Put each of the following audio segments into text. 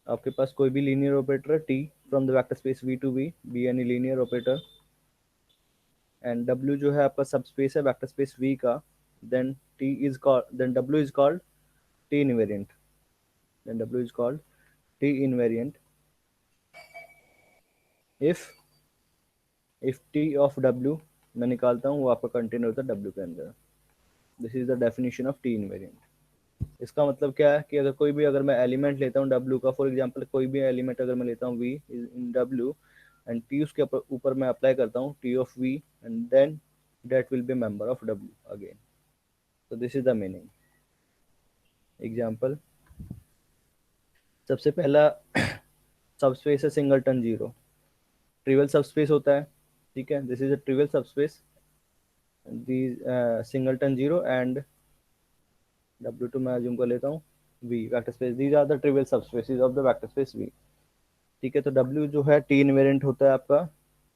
आपके पास कोई भी लीनियर ऑपरेटर है T from the vector space V to V, be any linear operator, and W जो है आपका सब स्पेस है वेक्टर स्पेस वी का, then T is called, then W is called T invariant, then W is called T invariant if T of W मैं निकालता हूँ वो आपका कंटेनर होता है डब्ल्यू के अंदर। This is the definition of T invariant. इसका मतलब क्या है कि अगर कोई भी, अगर मैं एलिमेंट लेता हूँ डब्ल्यू का, फॉर एग्जांपल कोई भी एलिमेंट अगर मैं लेता हूँ V in W and T उसके ऊपर मैं अप्लाई करता हूँ T of V, and then that will be member of W again. तो this is the meaning. Example, सबसे पहला सबस्पेस है सिंगलटन जीरो, ट्रिवियल सबस्पेस होता है, ठीक है, this is a trivial subspace, the singleton zero and W2 मैं assume कर लेता हूँ V vector space, these are the trivial subspaces of the vector space V। ठीक है, तो W जो है टी इनवेरिएंट होता है आपका।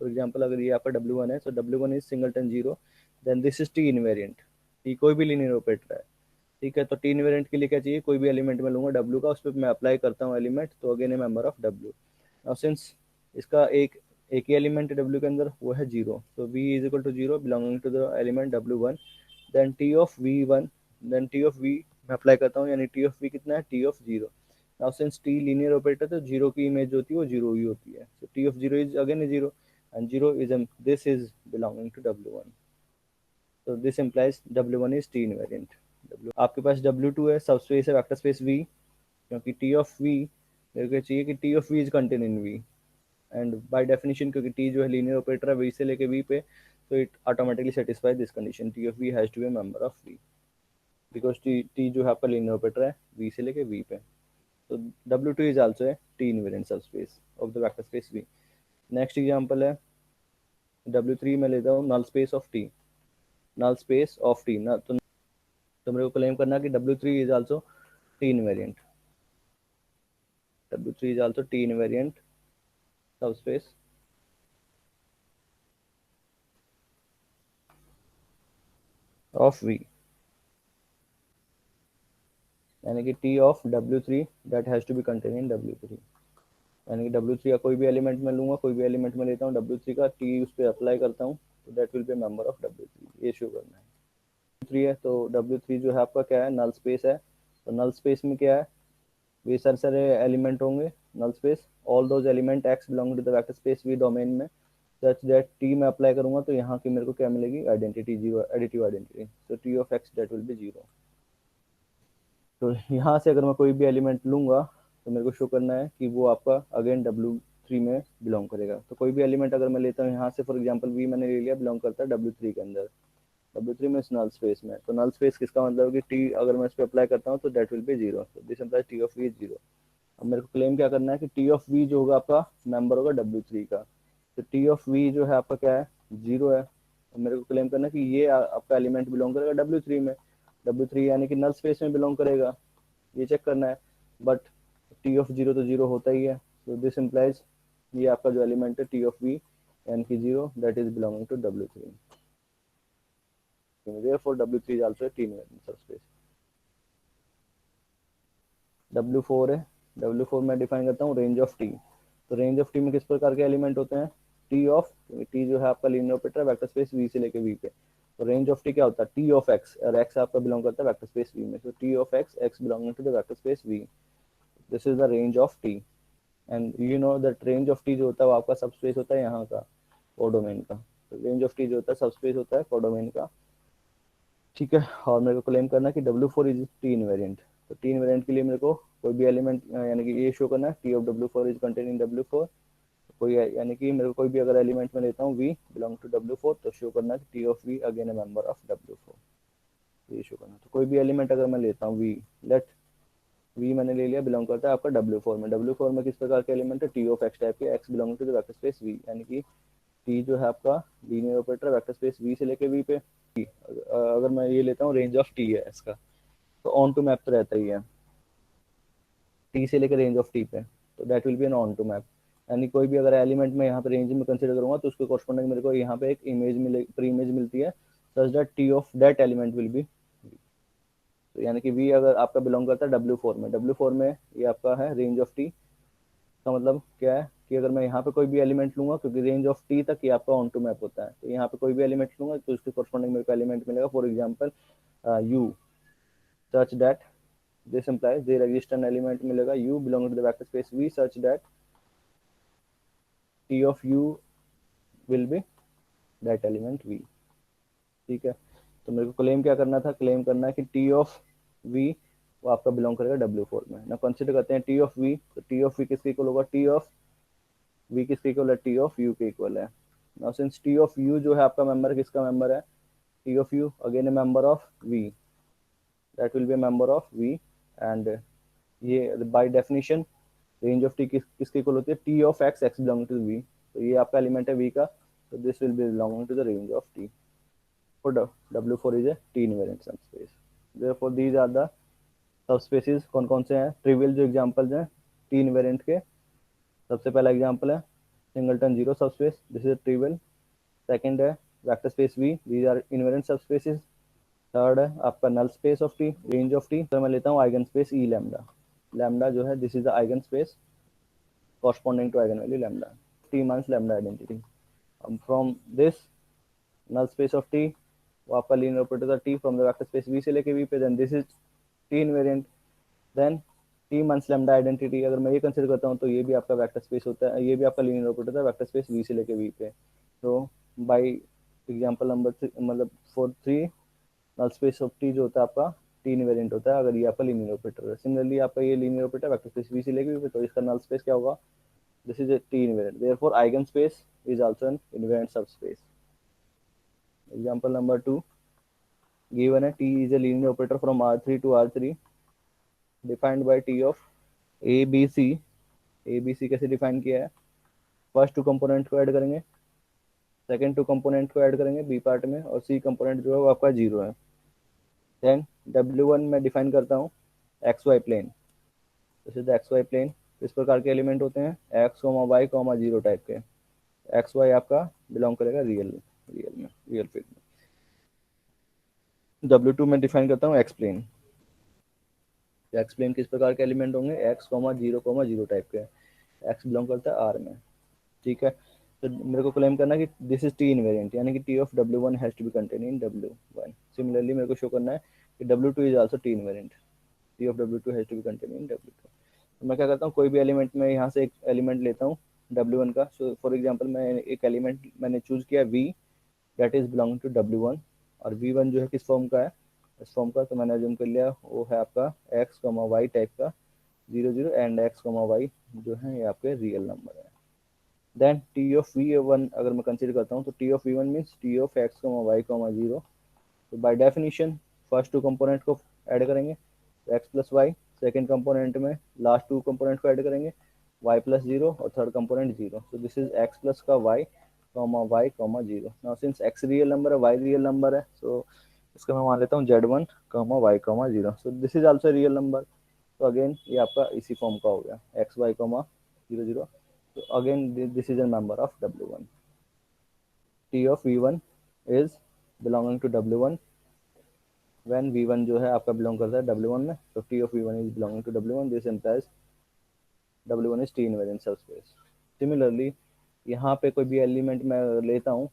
फॉर एग्जांपल अगर ये आपका W1 है, तो W1 is singleton zero, then this is T invariant. T कोई भी लीनियर ऑपरेटर है, ठीक है, तो टी इनवेरिएंट के लिए क्या चाहिए, कोई भी एलिमेंट में लूंगा W का, उस पर मैं अप्लाई करता हूँ एलिमेंट, तो again a member of W। Now since इसका एक ही एलिमेंट है W के अंदर, वो है जीरो, तो V is equal to zero belonging to the element W1, then T of V1, then T of V मैं अप्लाई करता हूँ, यानी टी ऑफ V कितना है, T of zero. Now since T linear operator, तो zero की image होती है वो जीरो ही होती है, so T of zero is again zero, and zero is this is belonging to W1, so this implies W1 is T invariant। आपके पास W2 है, सबस्पेस है वेक्टर स्पेस V, क्योंकि T of V मेरे को चाहिए कि T of V is contained in V, and by definition क्योंकि T जो है लीनियर ऑपरेटर है V से लेके V पे, तो it automatically satisfy this condition, T of V has to be member of V, because T जो है आपका लीनियर ऑपरेटर है V से लेके V पे। तो W2 इज आल्सो है T invariant subspace of the vector space V। Next example है W3 में लेता हूँ null space of T, null space of T ना, तो मेरे को क्लेम करना कि W3 is also T invariant, W3 is also T invariant subspace of V, यानी कि T of W3 that has to be contained in W3, यानी कि W3 का कोई भी एलिमेंट में लूंगा, कोई भी एलिमेंट में लेता हूँ W3 का, T उस पर अप्लाई करता हूँ, तो that will be member of W3, ये शो करना है। W3 है, तो W3 जो है आपका क्या है, नल स्पेस है, तो नल स्पेस में क्या है, वे सारे एलिमेंट होंगे null space, all those element X belong to the vector space V domain में, सच दैट टी में अप्लाई करूंगा तो यहाँ की मेरे को क्या मिलेगी, आइडेंटिटी जीरो, एडिटिव आइडेंटिटी, तो T of X that will be zero. तो यहाँ से अगर मैं कोई भी एलिमेंट लूंगा तो मेरे को शो करना है कि वो आपका अगेन W3 में बिलोंग करेगा। तो कोई भी एलिमेंट अगर मैं लेता हूँ यहाँ से, फॉर एग्जाम्पल V मैंने ले लिया, बिलोंग करता है W3 के अंदर, W3 में नल स्पेस में, तो नल स्पेस किसका मतलब है कि टी अगर मैं इस पर अप्लाई करता हूँ तो दैट विल बी जीरो, तो this implies T of V is zero. अब मेरे को क्लेम क्या करना है कि टी ऑफ वी जो होगा आपका मेंबर होगा W3 का, तो टी ऑफ वी जो है आपका क्या है, जीरो है, तो मेरे को क्लेम करना है कि ये आपका एलिमेंट बिलोंग करेगा W3 में, W3 यानी कि नल स्पेस में बिलोंग करेगा, ये चेक करना है, बट टी ऑफ जीरो तो जीरो होता ही है, तो दिस इम्प्लाइज ये आपका जो एलिमेंट है टी ऑफ वी यानी कि zero, that is belonging to W3, therefore W3 is also a T invariant subspace। W4 है, W4 में डिफाइन करता हूँ रेंज ऑफ T, तो रेंज ऑफ T में किस प्रकार के एलिमेंट होते हैं, T ऑफ T जो है आपका linear operator vector space V से लेके V पे, तो रेंज ऑफ T क्या होता है, T ऑफ X, और X आपका बिलोंग करता है वेक्टर स्पेस V में, तो T of X, X belonging to the vector space V, this is the range of T, and you know that range of T जो होता है वो आपका सबस्पेस होता है यहाँ का, कोडोमेन का, तो रेंज ऑफ T जो होता है सबस्पेस होता है कोडोमेन का, ठीक है। और मेरे को क्लेम करना है कि W4 इज टी इनवेरिएंट, तो टी इनवेरिएंट के लिए मेरे को कोई भी एलिमेंट यानी कि ये शो करना है T of W4 is contain in W4, कोई यानी कि मेरे को कोई भी अगर एलिमेंट में लेता हूँ V बिलोंग टू W4, तो शो करना है T of V again a member of W4, ये शो करना। तो कोई भी एलिमेंट अगर मैं लेता हूँ V, लेट V मैंने ले लिया, बिलोंग करता है आपका W4 में, W4 में किस प्रकार के एलिमेंट है, T ऑफ X टाइप के, X belong to the vector space V, यानी कि T जो है आपका linear operator vector space V से लेके V पे, अगर मैं ये लेता हूँ रेंज ऑफ T है इसका, तो ऑन टू मैप तो रहता ही है T से लेकर रेंज ऑफ T पे, तो that will be an onto map, यानी कोई भी अगर एलिमेंट में यहाँ पे रेंज में कंसिडर करूंगा तो उसके कॉरस्पॉन्डिंग मेरे को यहाँ पे एक इमेज मिले, प्री इमेज मिलती है, such that T of that element will be, तो यानी कि V अगर आपका बिलोंग करता है W4 में, W4 में ये आपका है रेंज ऑफ T, का मतलब क्या है कि अगर मैं यहाँ पे कोई भी एलिमेंट लूंगा, क्योंकि रेंज ऑफ टी तक ये आपका ऑन टू मैप होता है, तो यहाँ पे कोई भी एलिमेंट लूंगा तो उसके कॉरस्पॉन्डिंग मेरे को एलिमेंट मिलेगा। For example you, such that this implies there exists an element मिलेगा u belonging to the vector space v such that t of u will be that element v। ठीक है, तो मेरे को क्लेम क्या करना था, क्लेम करना है कि t ऑफ v वो आपका बिलोंग करेगा W4 में ना। कंसिडर करते हैं t ऑफ v, तो t ऑफ v किसके इक्वल होगा, t ऑफ v किसके इक्वल है, t ऑफ u के इक्वल है। Now since t of u जो है आपका मेंबर किसका मेंबर है, t of u again a member of v, that will be a member of v, and ये by definition range of T किसके equal होती है, T of X, X belong to we, तो ये आपका element है V का, तो this will be belonging to the range of T. For W4 is a T invariant subspace. Therefore these are the subspaces. कौन कौन से हैं, ट्रिवियल जो एग्जांपल्स हैं टी इनवेरिएंट के, सबसे पहला एग्जांपल है singleton zero subspace, this is trivial. Second है vector space V, these are invariant subspaces. Third है आपका null space of T, range of T, तो मैं लेता हूँ eigen space E lambda. Lambda जो है this is the eigen space corresponding to eigenvalue lambda, t minus lambda identity। from this null space of t वो आपका linear operator था t from the vector space v से लेके v पे, then this is t invariant, then t minus lambda identity. अगर मैं ये consider करता हूँ तो ये भी आपका वेक्टर स्पेस होता है, ये भी आपका लीनियर ऑपरेटर था वेक्टर स्पेस v से लेके v पे। तो बाय एग्जांपल नंबर 3 मतलब for 3 null space of t जो होता है आपका t इनवेरिएंट होता है अगर ये आपका लीनियर ऑपरेटर है। सिमिलरली आपका ये linear operator vector space v से लेके v पे, तो इसका नल स्पेस क्या होगा, this is a T invariant. Therefore, eigenspace is also an invariant subspace. Example number 2, given a T is a linear operator from R3 to R3 defined by T of A, B, C। A, B, C कैसे define किया है, first two component को add करेंगे, second to component को add करेंगे B part में, और सी component जो है वो आपका जीरो है। देन W1 में डिफाइन करता हूँ X Y plane, this is the X Y plane. इस प्रकार के एलिमेंट होते हैं एक्स वाई जीरो टाइप के, एक्स वाई आपका बिलोंग करेगा रियल रियल में, रियल फील्ड में। W2 में डिफाइन करता हूँ एक्स प्लेन। एक्स प्लेन किस प्रकार के एलिमेंट होंगे, एक्स जीरो टाइप के, एक्स बिलोंग करता है आर में। ठीक है, तो मेरे को क्लेम करना है कि दिस इज टी इनवेरिएंट, यानी कि T of W1 has to be contain in W1। Similarly मेरे को शो करना है कि W2 is also T invariant, T of W2 has to be contain in W2। तो मैं क्या करता हूँ, कोई भी एलिमेंट में यहाँ से एक एलिमेंट लेता हूँ W1 का। सो फॉर एग्जाम्पल मैं एक एलिमेंट मैंने चूज किया V, that is belonging to W1, और V1 जो है किस फॉर्म का है, इस फॉर्म का, तो मैंने अज्यूम कर लिया वो है आपका एक्स वाई टाइप का, zero zero and X Y जो है ये आपके रियल नंबर है। Then T of V one अगर मैं कंसिडर करता हूँ तो T of V one means T of X Y zero. तो by definition first two component को ऐड करेंगे तो X plus Y, second component में लास्ट टू कंपोनेंट को ऐड करेंगे वाई प्लस जीरो, और थर्ड कंपोनेंट जीरो। तो this is X plus का Y zero. Now since X real number है, वाई रियल नंबर है, सो इसका मैं मान लेता हूँ Z1 Y zero. So this is also real number. तो अगेन ये आपका इसी फॉर्म का हो गया एक्स वाई जीरो जीरो। तो again this is a member of W1। T of V1 is belonging to W1 when V1 जो है आपका बिलोंग करता है W1 में, तो T of V1 is belonging to W1, this implies W1 is T invariant subspace। Similarly यहाँ पे कोई भी एलिमेंट मैं लेता हूँ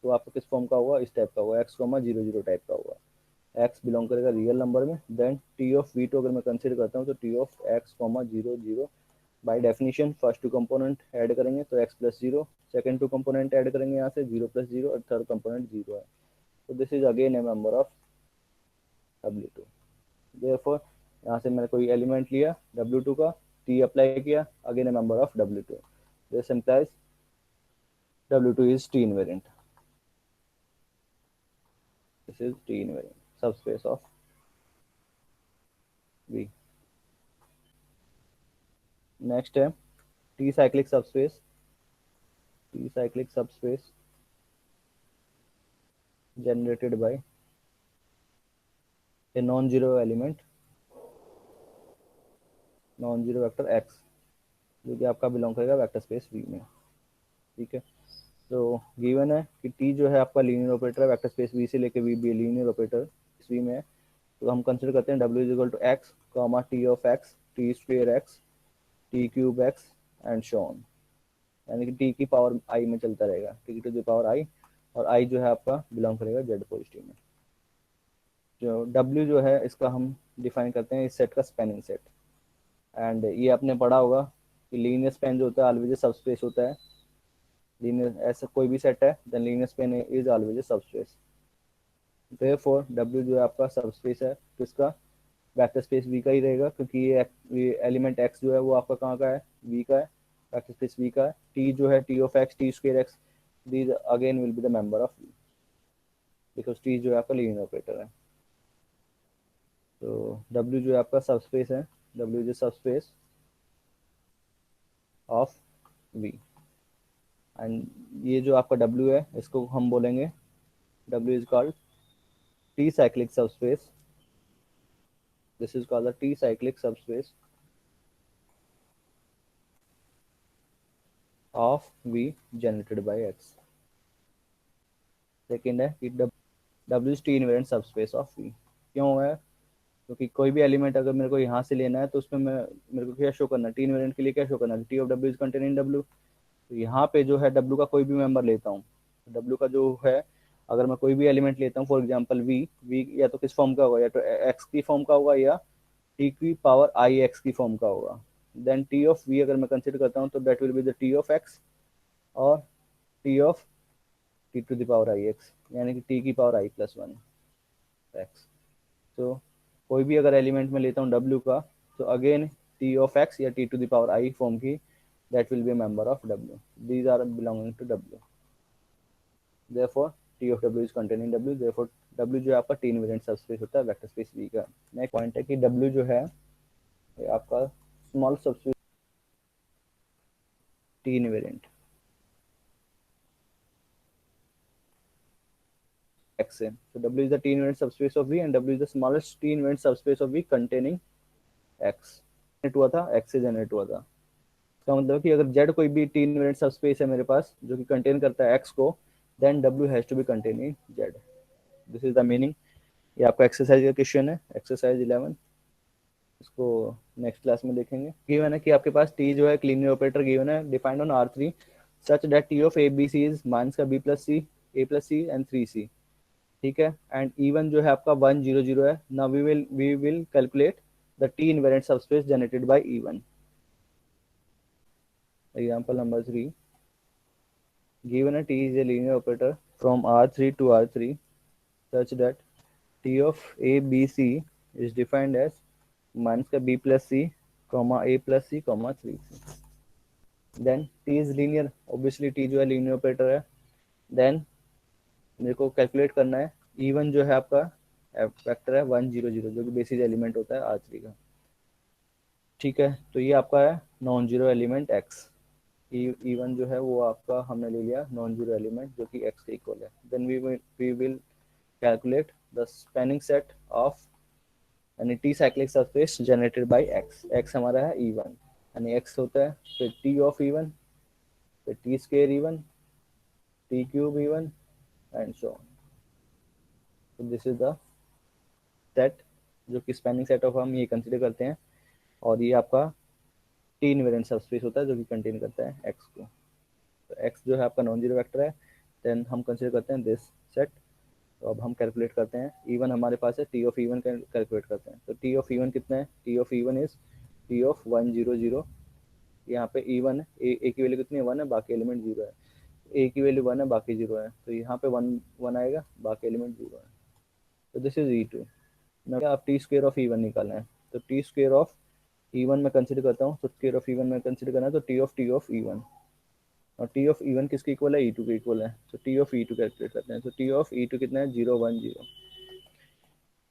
तो आपका किस फॉर्म का होगा, इस टाइप का होगा, एक्स जीरो जीरो टाइप का होगा, एक्स बिलोंग करेगा रियल नंबर में। Then T of V two अगर मैं कंसिडर करता हूँ तो T of X zero zero, by definition first two component add करेंगे तो X plus zero, second two component add करेंगे यहाँ से जीरो प्लस जीरो, और थर्ड कंपोनेंट जीरो है। तो this is again a member of W2। Therefore यहाँ से मैंने कोई एलिमेंट लिया W2 का, T अप्लाई किया, again a member of W2। This implies W2 is T invariant। This is T invariant subspace of V। Next है T cyclic subspace। T cyclic subspace generated by a non-zero element, non-zero vector x, जो कि आपका belong करेगा vector space V में। ठीक है, तो given है कि T जो है आपका लीनियर ऑपरेटर है, वेक्टर स्पेस V से लेके V भी लीनियर ऑपरेटर V में है। तो हम कंसिडर करते हैं W is equal to X, T of X, T square X, T cube X and so on, यानी कि टी की पावर आई में चलता रहेगा, T to the power I, और आई जो है आपका बिलोंग करेगा जेड पॉजिटिव में। जो डब्ल्यू जो है इसका हम डिफाइन करते हैं इस सेट का स्पैनिंग सेट। एंड ये आपने पढ़ा होगा कि लीनियर स्पैन जो होता है ऑलवेज सब स्पेस होता है। लीनियर ऐसा कोई भी सेट है then linear span is always subspace. Therefore W जो है आपका सब स्पेस है किसका, वेक्टर स्पेस वी का ही रहेगा, क्योंकि ये एलिमेंट एक्स जो है वो आपका कहाँ का है, वी का है, वेक्टर स्पेस वी का है। टी जो है T of X T square X, these again will be the member of V, because T जो है आपका लीनियर ऑपरेटर है। तो डब्ल्यू जो है आपका सब स्पेस है, W is subspace of V. And ये जो आपका डब्ल्यू है इसको हम बोलेंगे W is called T cyclic subspace, this is called the T cyclic subspace of V generated by X. Second है कि W is T invariant subspace of V. क्यों है, क्योंकि कोई भी एलिमेंट अगर मेरे को यहाँ से लेना है तो उसमें मैं मेरे को क्या शो करना है, टी इनवेरिएंट के लिए क्या शो करना है, T of W is contain in W. तो यहाँ पे जो है डब्ल्यू का कोई भी मेंबर लेता हूँ, डब्ल्यू का जो है अगर मैं कोई भी एलिमेंट लेता हूँ फॉर एग्जांपल वी, वी या तो किस फॉर्म का होगा, या तो एक्स की फॉर्म का होगा या टी की पावर आई एक्स की फॉर्म का होगा। देन टी ऑफ वी अगर मैं कंसिडर करता हूँ तो that will be the T of X और T of T to the power I X, यानी कि टी की power I plus one X. तो कोई भी अगर एलिमेंट में लेता हूँ डब्ल्यू का तो अगेन टी ऑफ एक्स या T to the power I form की, that will be a member of W, these are belonging to W. therefore t of w is contained in w, therefore w जो है आपका T invariant subspace होता है vector space v का। Next point है कि w जो है ये आपका small subspace T invariant x है, so w is the t invariant subspace of v and w is the smallest t invariant subspace of v containing x। Generate हुआ था x से जनरेट हुआ था, इसका मतलब कि अगर z कोई भी टी इनवेरिएंट सबस्पेस है मेरे पास जो कि कंटेन करता है x को, then w has to be contain in z, this is the meaning. ये आपका एक्सरसाइज का क्वेश्चन है, एक्सरसाइज 11, इसको नेक्स्ट क्लास में देखेंगे। गिवन है कि आपके पास टी जो है लीनियर ऑपरेटर गिवन है defined on R3 such that T of A B C is minus का B plus C, A plus C and 3c, ठीक है। एंड इवन जो है आपका 1 0 0 है। Now we will calculate the T invariant subspace generated by even. Example number 3, given a t is a linear operator from R3 to R3 such that t of a b c is defined as minus का b plus c comma a plus c comma 3c, then t is linear, obviously t जो है linear operator है। Then मेरे को calculate करना है E1 जो है आपका वेक्टर है 1 0 0 जो कि बेसिस एलिमेंट होता है R3 का, ठीक है। तो ये आपका है non zero element x, E1 जो है वो आपका हमने ले लिया नॉन जीरो एलिमेंट जो कि x के इक्वल है। Then we will calculate the spanning set of यानी T cyclic surface generated by x, x हमारा है E1 यानी x होता है फिर t ऑफ E1 फिर t square E1 t cube E1 and so on. तो दिस इज द सेट जो कि स्पैनिंग सेट ऑफ हम ये कंसिडर करते हैं, और ये आपका टी इनवेरिएंट सबस्पेस होता है जो कि कंटेन करता है x को। तो x जो है आपका नॉन जीरो वेक्टर है, देन हम कंसिडर करते हैं दिस सेट। तो अब हम कैलकुलेट करते हैं E1 हमारे पास है, टी ऑफ E1 कैलकुलेट करते हैं। तो टी ऑफ E1 कितना है, T of E1 is T of 1 0 0, यहाँ पे E1 है, ए की वैल्यू कितनी है 1 है, बाकी एलिमेंट 0 है, ए की वैल्यू 1 है बाकी 0 है, तो यहाँ पे 1 1 आएगा बाकी एलिमेंट 0 है। तो दिस इज E2। मैं आप टी स्क्वायर ऑफ E1 निकालना है, तो टी स्क्वायर ऑफ E1 में कंसिडर करता हूँ, तो स्क्वायर ऑफ E1 में कंसिडर करना है तो टी ऑफ E1, और टी ऑफ E1 किसके इक्वल है, E2 के इक्वल है। तो टी ऑफ E2 कैलकुलेट करते हैं, तो टी ऑफ E2 कितना है 0 1 0,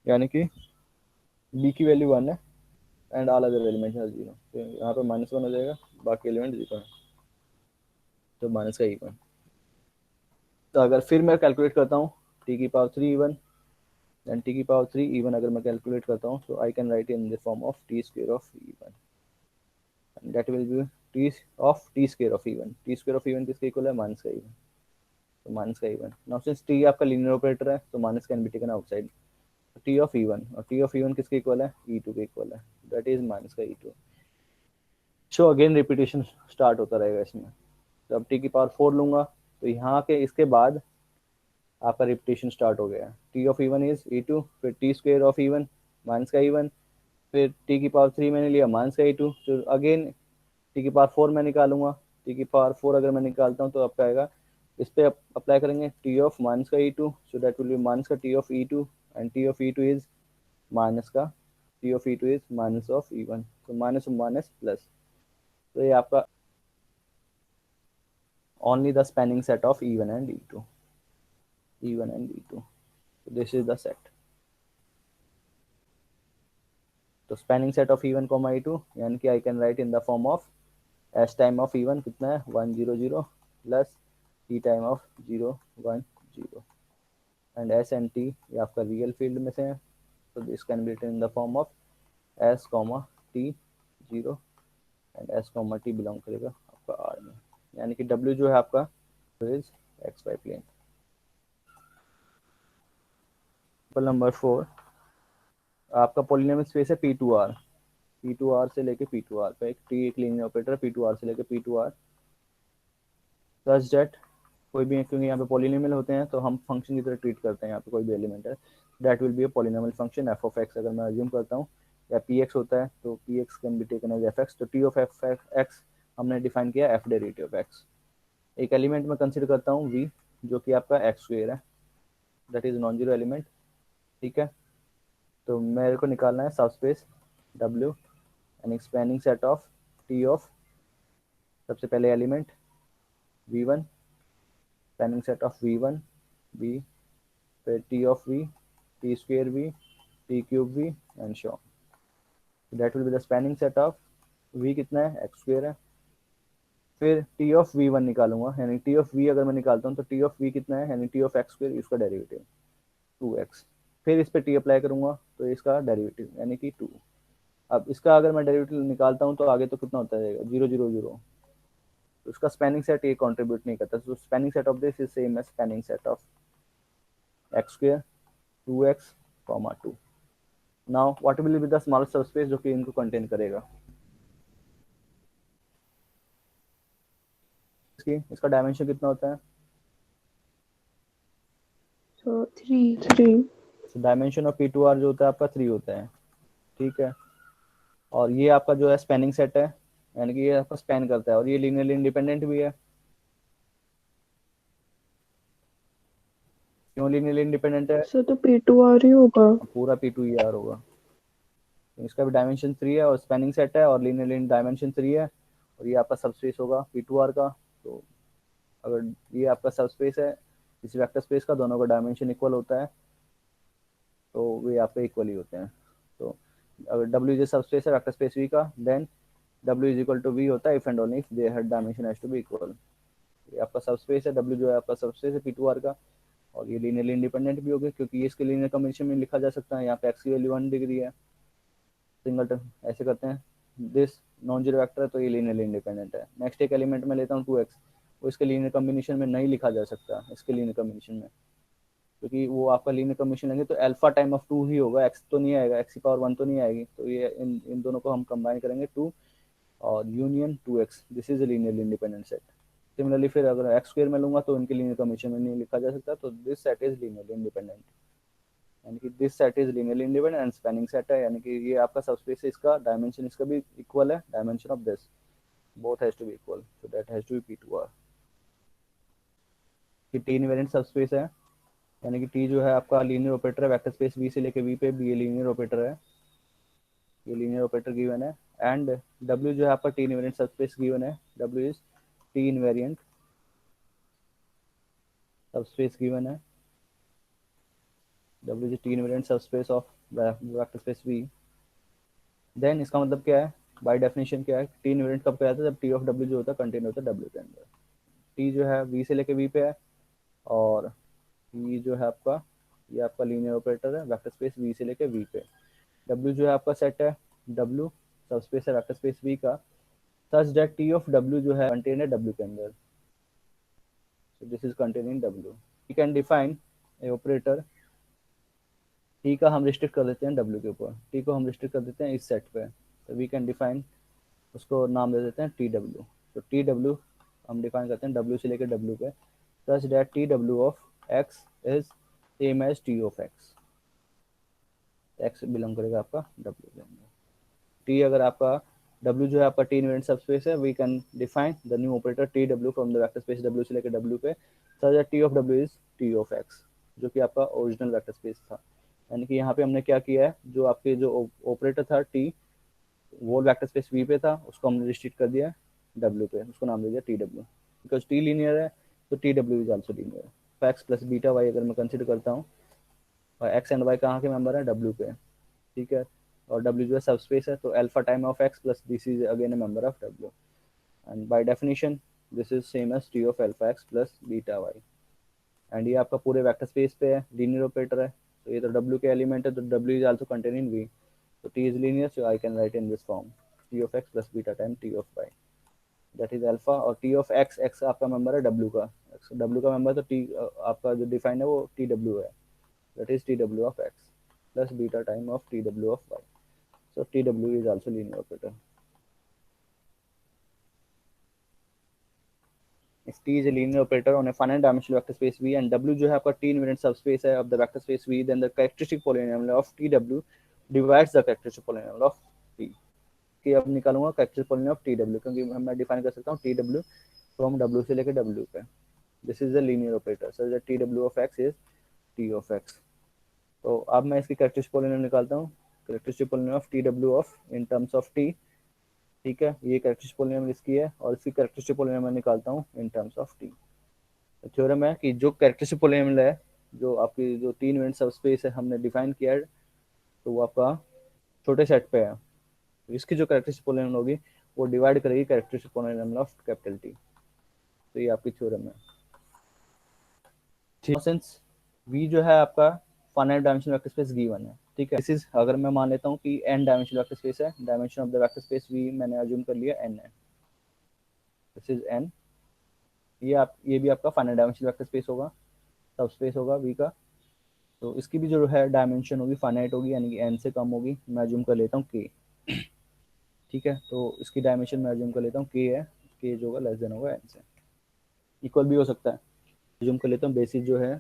यानी कि बी की वैल्यू 1 है एंड ऑल अदर एलिमेंट है 0, तो यहाँ पे -1 हो जाएगा बाकी एलिमेंट 0 है, तो माइनस का E1। तो अगर फिर मैं कैलकुलेट करता हूँ टी की पावर 3 E1 देन टी की पावर 3 E1 अगर मैं कैलकुलेट करता हूँ तो आई can write in the form of T square of E1, that will B T of T square of E1, T square of E1 किसके equal है minus का E1, तो माइनस का E1। नाउ सिंस टी आपका linear operator है तो minus can be taken outside, T of E1, और T of E1 किसके इक्वल है E2 के इक्वल है, दैट इज माइनस का E2, so again repetition start होता रहेगा इसमें। तो अब टी की पावर 4 लूंगा तो यहाँ के इसके बाद आपका रिपीटेशन स्टार्ट हो गया। टी ऑफ इवन इज ई2, फिर T square of even minus का इवन, फिर टी की पावर 3 मैंने लिया माइनस का ई2, तो अगेन टी की पावर 4 मैं निकालूंगा। टी की पावर 4 अगर मैं निकालता हूँ तो आपका आएगा, इस पे अप्लाई करेंगे टी ऑफ माइनस का ई2, so that will be minus का टी ऑफ ई2, एंड टी ऑफ ई2 इज माइनस का टी ऑफ ई2 इज माइनस ऑफ ई1, तो माइनस ऑफ माइनस प्लस। तो ये आपका only the spanning set of E1 and E2. E1 and E2. So this is the set. तो spanning set of E1 comma E2 यानी कि I can write in the form of S time of E1 कितना है 1 0 0 plus T time of 0 1 0, and S and T ये आपका real field में से है, तो this can be written in the form of S comma T 0 and S comma T belong करेगा आपका आर में, यानी कि डब्ल्यू जो है आपका is X Y plane. Number 4 आपका पॉलिनोमियल स्पेस है P2R से लेके P2R पे एक टी एक लीनियर ऑपरेटर P2R से लेके P2R सच दैट कोई भी, क्योंकि यहाँ पे पॉलिनोमियल होते हैं तो हम फंक्शन की तरह ट्रीट करते हैं, यहाँ पे कोई भी एलिमेंट है that will be a polynomial function F of x अगर मैं अज्यूम करता हूँ, या पी एक्स होता है तो P X can be taken as F X, तो टी ऑफ एफ एक्स हमने डिफाइन किया एफ डेरिवेटिव ऑफ एक्स। एक एलिमेंट में कंसिडर करता हूँ वी जो कि आपका एक्स स्क्वेयर है, that is non zero element, ठीक है। तो मेरे को निकालना है सब space W and spanning set of T of सबसे पहले element V1, spanning set of V1 V, फिर T of V, T square V, T cube V and show, that will be the spanning set of V कितना है x square है। फिर T of V1 निकालूंगा, यानी T of V अगर मैं निकालता हूँ तो टी ऑफ V कितना है, यानी टी ऑफ एक्स स्क्वेयर इसका डेरिवेटिव 2x, फिर इस पर टी अप्लाई करूंगा तो इसका डेरिवेटिव यानी कि 2। अब इसका अगर मैं डेरिवेटिव निकालता हूँ तो आगे तो कितना होता है 0 0 0, तो उसका स्पैनिंग सेट ये कंट्रीब्यूट नहीं करता, तो spanning set of this is same as spanning set of X square 2x, 2। Now what will be the smallest subspace जो कि इनको कंटेन करेगा, इसका डायमेंशन कितना होता है, So 3. डायमेंशन ऑफ P2R जो होता है आपका 3 होता है, ठीक है। और ये आपका जो है स्पैनिंग सेट है, यानी कि ये आपका स्पैन करता है, और ये लीनियरली इंडिपेंडेंट भी है। क्यों लीनियरली इंडिपेंडेंट है, So तो P2R ही होगा। पूरा P2ER होगा, इसका भी डायमेंशन 3 है और स्पैनिंग सेट है और लीनियरली डायमेंशन 3 है, और ये आपका सबस्पेस होगा P2R का। तो अगर ये आपका सबस्पेस है इस वेक्टर स्पेस का, दोनों का डायमेंशन इक्वल होता है तो वे आपके इक्वल ही होते हैं। तो अगर W जो सबस्पेस है वेक्टर स्पेस V का, then W is equal to V होता है if and only if their dimension has to be equal. ये आपका सबस्पेस है, W जो है आपका सबस्पेस है P2R का, और ये लीनियरली इंडिपेंडेंट भी होगा क्योंकि ये इसके लीनियर कॉम्बिनेशन में लिखा जा सकता है। यहाँ पे x की वैल्यू 1 डिग्री है, सिंगलटन ऐसे करते हैं, दिस नॉन जीरो वेक्टर है तो ये लीनियरली इंडिपेंडेंट है। नेक्स्ट एक एलिमेंट में लेता हूँ 2x, वो इसके लीनियर कॉम्बिनेशन में नहीं लिखा जा सकता इसके लीनियर कॉम्बिनेशन में, क्योंकि वो आपका लीनियर कॉम्बिनेशन लेंगे तो अल्फा टाइम ऑफ 2 ही होगा, x तो नहीं आएगा, x की पावर 1 तो नहीं आएगी, तो ये इन दोनों को हम कंबाइन करेंगे 2 और union 2x, this is a linearly independent set. Similarly फिर अगर एक्स स्क्वायर में लूंगा तो इनके लीनियर कॉम्बिनेशन में नहीं लिखा जा सकता, तो this set is linearly independent, यानी कि this set is linearly independent and spanning set है, यानी कि ये आपका सबस्पेस है, इसका डायमेंशन इसका भी इक्वल है, dimension of this both has to be equal, so that has to be P2R। कि टी इनवेरिएंट सबस्पेस है, यानी कि टी जो है आपका लीनियर ऑपरेटर है वेक्टर स्पेस V से लेके V पे भी, ये लीनियर ऑपरेटर है, ये लीनियर ऑपरेटर गिवन है, एंड W जो है आपका टी इनवेरिएंट सबस्पेस गिवन है, W is T invariant subspace given है, W is T invariant subspace of vector space V। देन इसका मतलब क्या है, बाय डेफिनेशन क्या है, टी इनवेरिएंट कब कहलाता है, जब टी ऑफ W जो होता है कंटेन होता है W के अंदर। टी जो है V से लेके V पे है, और ये जो है आपका, ये आपका लीनियर ऑपरेटर है वेक्टर स्पेस V से लेके V पे। W जो है आपका सेट है, W सबस्पेस है वेक्टर स्पेस V का, सच दैट टी ऑफ W जो है कंटेन है W के अंदर, so this is contained in W। we can define a operator, T का हम रिस्ट्रिक्ट कर देते हैं W के ऊपर, T को हम रिस्ट्रिक्ट कर देते हैं इस सेट पे, तो वी कैन डिफाइन उसको नाम दे देते हैं टी डब्ल्यू। तो टी डब्ल्यू हम डिफाइन करते हैं डब्ल्यू से लेकर डब्ल्यू पे, such that T W of X is same as T of X. X belong करेगा आपका डब्ल्यू के अंदर। टी अगर आपका डब्ल्यू जो है आपका टी इनवेरिएंट सबस्पेस है, we can define the new operator T W from the vector space W से लेकर डब्ल्यू पे, such that T of W is T of X, जो कि आपका ओरिजिनल वेक्टर स्पेस था। यानी कि यहाँ पे हमने क्या किया है, जो आपके जो ऑपरेटर था टी, वो वेक्टर स्पेस वी पे था, उसको हमने रिस्ट्रिक्ट कर दिया डब्ल्यू पे, उसको नाम दे दिया T W. Because T linear है तो T W is also linear. तो एक्स प्लस बीटा वाई अगर मैं कंसिडर करता हूँ, और एक्स एंड वाई कहाँ के मेंबर है, डब्ल्यू पे, ठीक है। और डब्ल्यू जो है सब स्पेस है, तो alpha time of X plus this is again a member of W, and by definition this is same as T of alpha X plus beta Y. And ये आपका पूरे वेक्टर स्पेस पे है, लीनियर ऑपरेटर है, तो ये तो W के एलिमेंट है, तो W is also contain in V, so t is linear, so I can write in this form t of x plus beta time t of y, that is alpha। और t of x, x आपका member है w का, x w का member, तो t आपका जो define है वो t w है, that is t w of x plus beta time of t w of y, so t w is also linear operator। if t is a linear operator on a finite dimensional vector space v and w जो है आपका t invariant subspace है of the vector space v, then the characteristic polynomial of t w divides the characteristic polynomial of t। कि अब निकालूंगा characteristic polynomial of T W, क्योंकि मैं define कर सकता हूँ टी डब्ल्यू फ्रॉम डब्ल्यू से लेकर डब्ल्यू पे। This is the linear operator, so that T W of X is T of x. तो अब मैं इसकी कैरेक्टरिस्टिक पॉलिनोमियल निकालता हूँ, characteristic polynomial of T W of in terms of T, ठीक है। ये कैरेक्टरिस्टिक पॉलिनोमियल इसकी है, और इसकी कैरेक्टरिस्टिक पॉलिनोमियल मैं निकालता हूँ इन टर्म्स ऑफ टी। थ्योरम है कि जो कैरेक्टरिस्टिक पॉलिनोमियल है, जो आपकी जो तीन यूनिट सब स्पेस है हमने डिफाइन किया है, तो वो आपका छोटे सेट पे है, तो इसकी जो कैरेक्टरिस्टिक पॉलिनोमियल होगी वो डिवाइड करेगी characteristic polynomial of capital T. तो ये आपकी थ्योरम है। सिंस v जो है आपका finite dimensional vector space given है, ठीक है। दिस इज, अगर मैं मान लेता हूँ कि n डायमेंशनल वेक्टर स्पेस है, dimension of the vector space v मैंने अज्यूम कर लिया n है, दिस इज n। ये भी आपका फाइनाइट डायमेंशनल वेक्टर स्पेस होगा, सब स्पेस होगा v का, तो इसकी भी जो है डायमेंशन होगी फाइनाइट होगी, यानी कि n से कम होगी। मैं अज्यूम कर लेता हूँ k, ठीक है। तो इसकी डायमेंशन मैं अज्यूम कर लेता हूँ k है, k जो होगा लेस देन होगा n से, इक्वल भी हो सकता है। अज्यूम कर लेता हूँ बेसिस जो है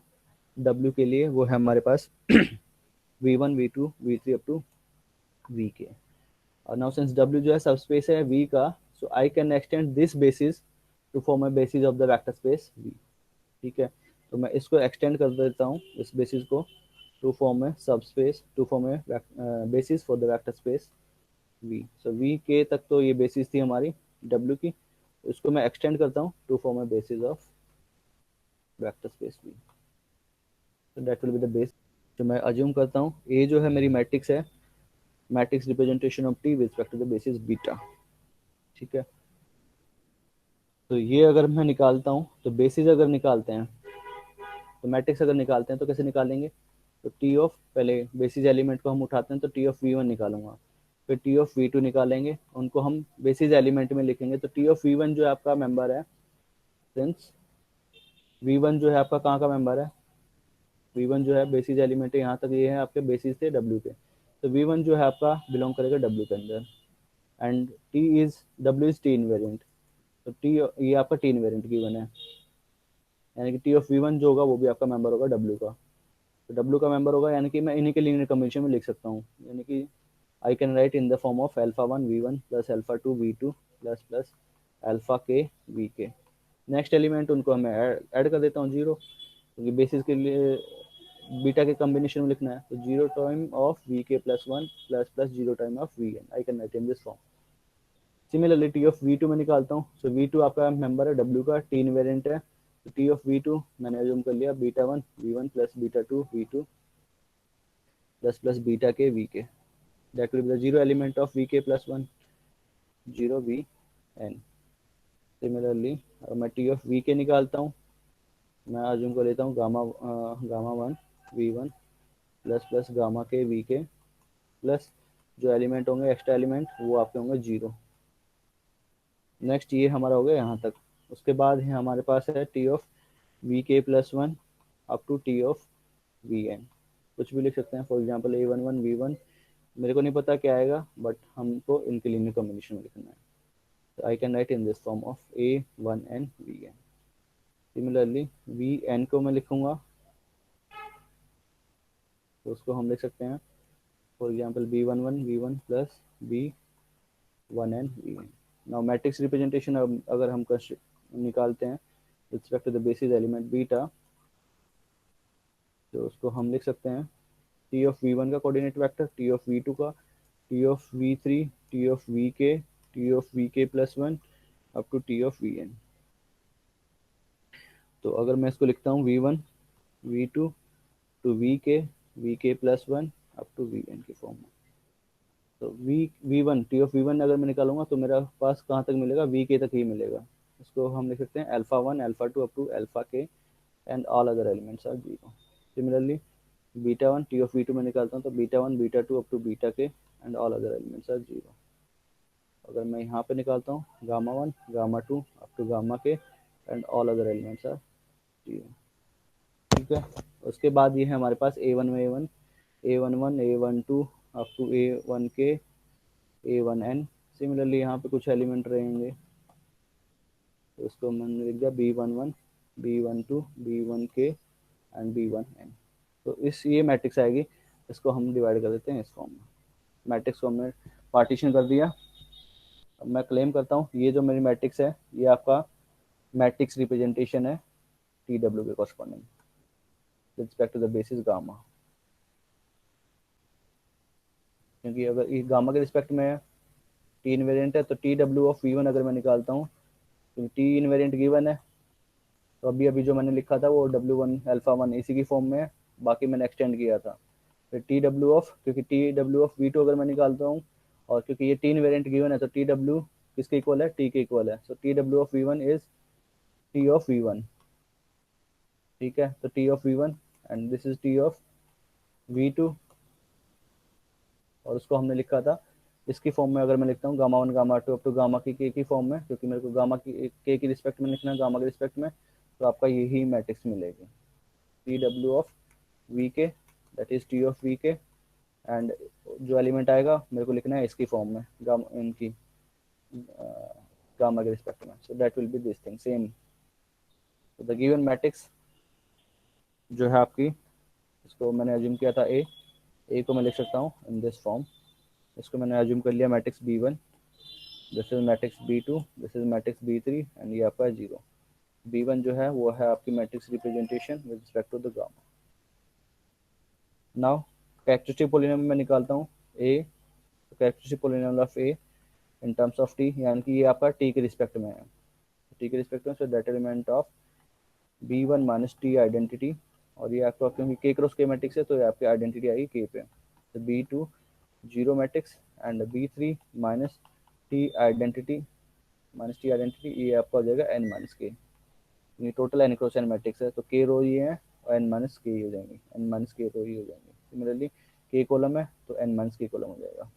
w के लिए वो है हमारे पास v1 v2 v3 up to vk। और नाउ सिंस w जो है सब स्पेस है v का, so I can extend this basis to form a basis of the vector space v, ठीक है। तो मैं इसको एक्सटेंड कर देता हूँ इस बेसिस को to form a subspace, to form a basis for the vector space v। So v के तक तो ये बेसिस थी हमारी w की, इसको मैं एक्सटेंड करता हूँ to form a basis of vector space v, so that will be the base। तो मैं अज्यूम करता हूँ a जो है मेरी मैट्रिक्स है, matrix representation of t with respect to the basis beta, ठीक है। तो ये अगर मैं निकालता हूँ, तो बेसिस अगर निकालते हैं, तो मैट्रिक्स अगर निकालते हैं तो कैसे निकालेंगे, तो टी ऑफ, पहले बेसिस एलिमेंट को हम उठाते हैं तो टी ऑफ वी1 निकालूंगा, फिर टी ऑफ वी2 निकालेंगे, उनको हम बेसिस एलिमेंट में लिखेंगे। तो टी ऑफ वी1 जो है आपका मेंबर है, सिंस वी1 जो है आपका कहाँ का मेंबर है, v1 जो है बेसिस एलिमेंट है, यहाँ तक ये है आपके बेसिस थे w के, तो v1 जो है आपका बिलोंग करेगा w के अंदर, and t is w is T invariant, तो t ये आपका टी इनवेरिएंट गिवन है, यानी कि t ऑफ v1 जो होगा वो भी आपका मेंबर होगा w का। तो w का मेंबर होगा, यानी कि मैं इन्हीं के लीनियर कॉम्बिनेशन में लिख सकता हूँ, यानी कि I can write in the form of alpha 1 v1 plus alpha 2 v2 plus plus alpha k vk। Next element उनको मैं ऐड कर देता हूँ जीरो, क्योंकि बेसिस के लिए बीटा के कॉम्बिनेशन में लिखना है, तो zero time of V K plus one plus plus zero time of V N, I can write in this form. Similarly T of V two में निकालता हूँ, सो वी टू आपका मेंबर है डब्ल्यू का, टी इनवेरिएंट है, तो T of V two मैंने assume कर लिया beta one V one plus beta two V two plus plus beta K V K, that will be the zero element of V K plus one, zero V N. Similarly मैं T of V K निकालता हूँ, मैं assume कर लेता हूँ gamma one V one plus plus gamma K V K plus जो element होंगे extra element वो आपके होंगे जीरो। नेक्स्ट ये हमारा हो गया यहाँ तक। उसके बाद है हमारे पास है T of V K plus one up to T of V N, कुछ भी लिख सकते हैं, for example A one one V one, मेरे को नहीं पता क्या आएगा, बट हमको इनके लीनियर कॉम्बिनेशन में लिखना है। I can write in this form of a1n vn. Similarly vn को मैं लिखूंगा तो उसको हम लिख सकते हैं for example b11 v1 plus b1n vn. Now matrix representation अगर हम निकालते हैं respect to the basis element beta, तो उसको हम लिख सकते हैं टी ऑफ वी वन का coordinate vector, T of V two का, T of V three, T of V K, T of V K plus one up to T of V N. तो अगर मैं इसको लिखता हूँ V one we to V K plus one up to V N की form में, तो V one T of V one अगर मैं निकालूंगा तो मेरा पास कहाँ तक मिलेगा, वी के तक ही मिलेगा. इसको हम लिख सकते हैं alpha one alpha two up to alpha K and all other elements are zero. Similarly beta one T of V two में निकालता हूँ तो beta one beta two up to beta K and all other elements are zero. अगर मैं यहाँ पे निकालता हूँ gamma one gamma two up to gamma K and all other elements are zero. ठीक है. उसके बाद ये है हमारे पास ए वन में A one A one two up to A one K A one N. Similarly यहाँ पे कुछ एलिमेंट रहेंगे तो उसको मैंने लिख दिया b11 b12 b1k and b1n. तो इस ये मैट्रिक्स आएगी, इसको हम डिवाइड कर देते हैं इस फॉर्म में. मैट्रिक्स को हमने पार्टीशन कर दिया. अब मैं क्लेम करता हूँ ये जो मेरी मैट्रिक्स है ये आपका मैट्रिक्स रिप्रेजेंटेशन है टी डब्ल्यू के corresponding with respect to the basis gamma. क्योंकि अगर इस गामा के रिस्पेक्ट में टी इनवेरिएंट है तो T W of V one अगर मैं निकालता हूँ तो टी इनवेरिएंट गिवन है, तो अभी अभी जो मैंने लिखा था वो डब्ल्यू वन अल्फा वन इसी की फॉर्म में है, बाकी मैंने एक्सटेंड किया था. फिर टी डब्ल्यू ऑफ, क्योंकि T W of V two अगर मैं निकालता हूँ और क्योंकि ये तीन वेरिएंट गिवन है तो टी डब्ल्यू किसके इक्वल है, टी के इक्वल है. So T W of V one is T of V one. ठीक है. तो T of V one and this is T of V two, और उसको हमने लिखा था इसकी फॉर्म में. अगर मैं लिखता हूँ gamma one gamma two up to gamma की के की फॉर्म में, क्योंकि मेरे को गामा की रिस्पेक्ट में लिखना है गामा के रिस्पेक्ट में, तो आपका यही मैट्रिक्स मिलेगी T W of V K that is T of V K and जो एलिमेंट आएगा मेरे को लिखना है इसकी फॉर्म में गामा इनकी गामा के रिस्पेक्ट में. सो that will B this thing same. तो द गिवन मैट्रिक्स जो है आपकी, इसको मैंने अज्यूम किया था ए को मैं लिख सकता हूँ इन दिस फॉर्म. इसको मैंने अज्यूम कर लिया matrix B one, this is matrix B two, this is matrix B three and ये आपका जीरो. बी वन जो है वो है आपकी matrix representation with respect to the gamma. Now characteristic polynomial में निकालता हूँ A, characteristic polynomial of A in terms of T, यानी कि ये आपका टी के रिस्पेक्ट में है. टी के रिस्पेक्ट में, so determinant of B one minus T identity, और ये आपका क्योंकि के क्रॉस के मैट्रिक्स है तो ये आपकी आइडेंटिटी आएगी के पे. तो B two zero matrix and B three minus T identity ये आपका हो जाएगा एन माइनस के. ये total N cross N matrix है तो के रो ये है और एन माइनस के हो जाएंगे, एन माइनस के रो ही हो जाएंगे. सिमिलरली के कॉलम है तो एन माइनस के कॉलम हो जाएगा.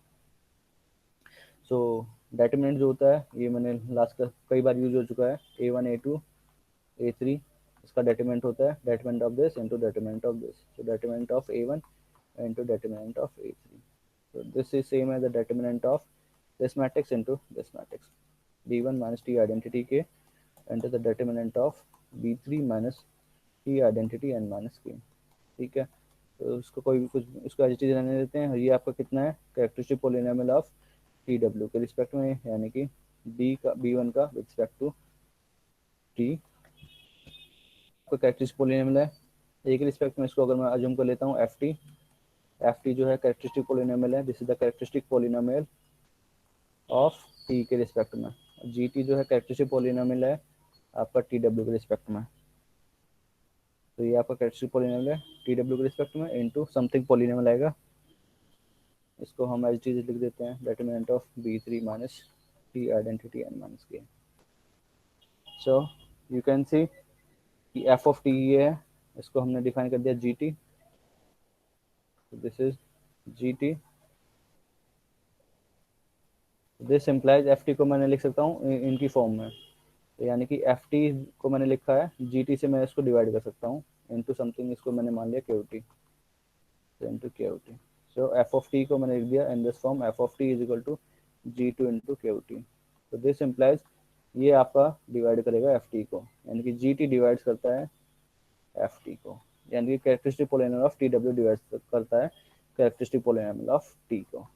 सो डेटरमिनेंट जो होता है ये मैंने लास्ट का कई बार यूज हो चुका है, A one A two A three, इसका डेटरमिनेंट होता है determinant of this into determinant of this. So determinant of A one into determinant of A three. So this is same as the determinant of this matrix into this matrix. B1 minus T identity K into the determinant of B3 minus T identity N minus K. ठीक है. तो उसको कोई भी कुछ इसको as it is रहने देते हैं. ये आपका कितना है characteristic polynomial of T W के रिस्पेक्ट में, यानी कि बी का B1 का विद रिस्पेक्ट टू टी को कैरेक्टरिस्टिक पोलिनोमियल है. ए के रिस्पेक्ट में इसको अगर मैं अज्यूम कर लेता हूँ एफ टी जो है कैरेक्टरिस्टिक पोलिनोमियल है. This is the characteristic polynomial of T के रिस्पेक्ट में. जी टी जो है कैरेक्टरिस्टिक पोलिनोमियल है आपका टी डब्ल्यू के रिस्पेक्ट में. तो ये आपका कैरेक्टरिस्टिक पोलिनोमियल है टी डब्ल्यू के रिस्पेक्ट में इनटू समथिंग पोलिनोमियल आएगा. इसको हम एज टी लिख देते हैं determinant of B three minus T identity N minus K. So you can see कि एफ ऑफ टी ये है, इसको हमने डिफाइन कर दिया G T. This is G T. This implies F T को मैंने लिख सकता हूँ इनकी फॉर्म में. तो यानी कि एफ टी को मैंने लिखा है जी टी से मैं इसको डिवाइड कर सकता हूँ इनटू समथिंग, इसको मैंने मान लिया K T into K T. So F of T को मैंने लिख दिया in this form F of T is equal to G two into K T. तो दिस इम्प्लाइज ये आपका डिवाइड करेगा एफ टी को, यानी कि जी टी डिवाइड करता है एफ टी को, यानी कि characteristic polynomial of T W divide करता है कैरेक्टरिस्टिक पोलिनोमियल ऑफ टी को।